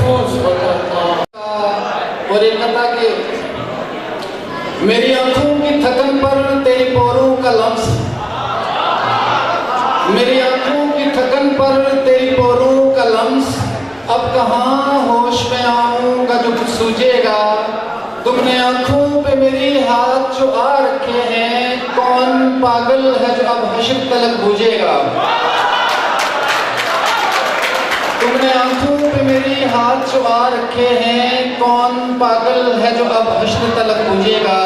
महफूज होता था। और एक कथा के मेरी आंखों की थकन पर तेरी पोरों का लम्स, मेरी आंखों की थकन पर तेरी पोरों का लम्स, अब कहाँ होश में आऊंगा जो कुछ सूझेगा। तुमने आंखों पे मेरी हाथ जो आ रखे हैं, कौन पागल है जो अब हश्र तलक बूझेगा। तुमने आंखों पे मेरी हाथ जो आ रखे हैं, कौन पागल है जो अब हश्र तलक बूझेगा।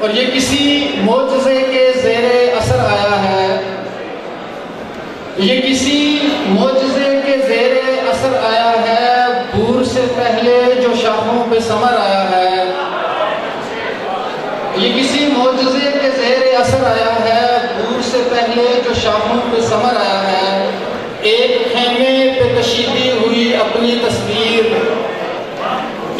और ये किसी मोजज़े के ज़ेरे असर आया है, ये किसी मोजज़े के ज़ेरे असर आया है, बूर से पहले जो शाखों पे समर आया है। ये किसी मोजज़े के ज़ेरे असर आया है, बूर से पहले जो शाखों पे समर आया है। एक खेमे पे कशीदी हुई अपनी तस्वीर,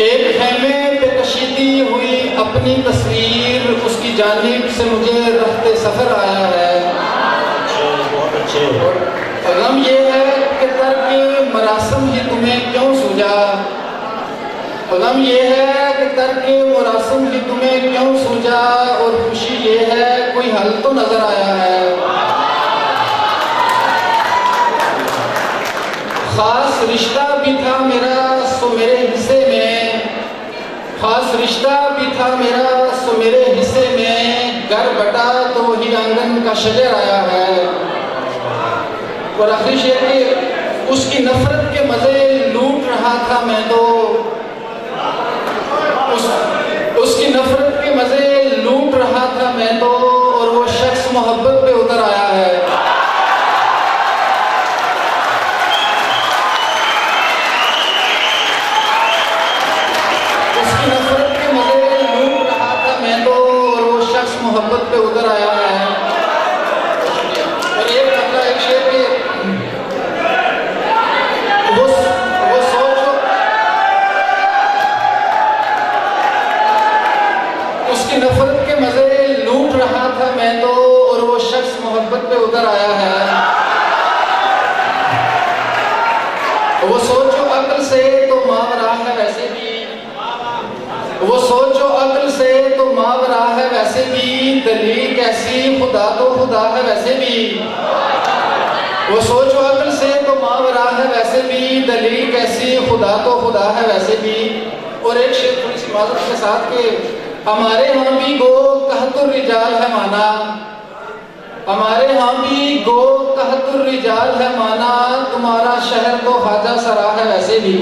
एक खेमे पे कशीदी हुई अपनी तस्वीर, उसकी जानिब से मुझे रफ्ते सफ़र आया है। बहुत अच्छे। गम ये है कि तर्क मरासम ही तुम्हें क्यों सूझा, गम ये है कि तर्क मरासम ही तुम्हें क्यों सूझा। और खुशी ये है कोई हल तो नजर आया है। खास रिश्ता भी था मेरा सो मेरे हिस्से में, खास रिश्ता भी था मेरा सो मेरे हिस्से में, घर बटा तो वही आंगन का शजर आया है। और आखिरी शेर के उसकी नफरत के मजे लूट रहा था मैं तो, उसकी नफरत के मजे लूट रहा था मैं तो, और वो शख्स मोहब्बत पे उतर आया है। उसकी नफरत के मजे लूट रहा था मैं तो, और वो शख्स मोहब्बत पे उतर आया है। और एक अगला एक शेर के वो सोचो, उसकी नफरत के मजे लूट रहा था मैं तो, और वो शख्स मोहब्बत पे उतर आया है। वो सोचो अक्ल से तो मावरा है वैसे भी, वो सोचो अक्ल से तो मावरा है वैसे भी, दलील कैसी खुदा तो खुदा है वैसे भी। वो सोचो अक्ल से तो मावरा है वैसे भी, दलील कैसी खुदा तो खुदा है वैसे भी। और एक शेर थोड़ी सी माजरत के साथ के हमारे यहाँ भी गो कहतुर रिजाल है माना, हमारे यहाँ भी गो कहतुर रिजाल है माना, तुम्हारा शहर तो ख्वाजा सरा है वैसे भी।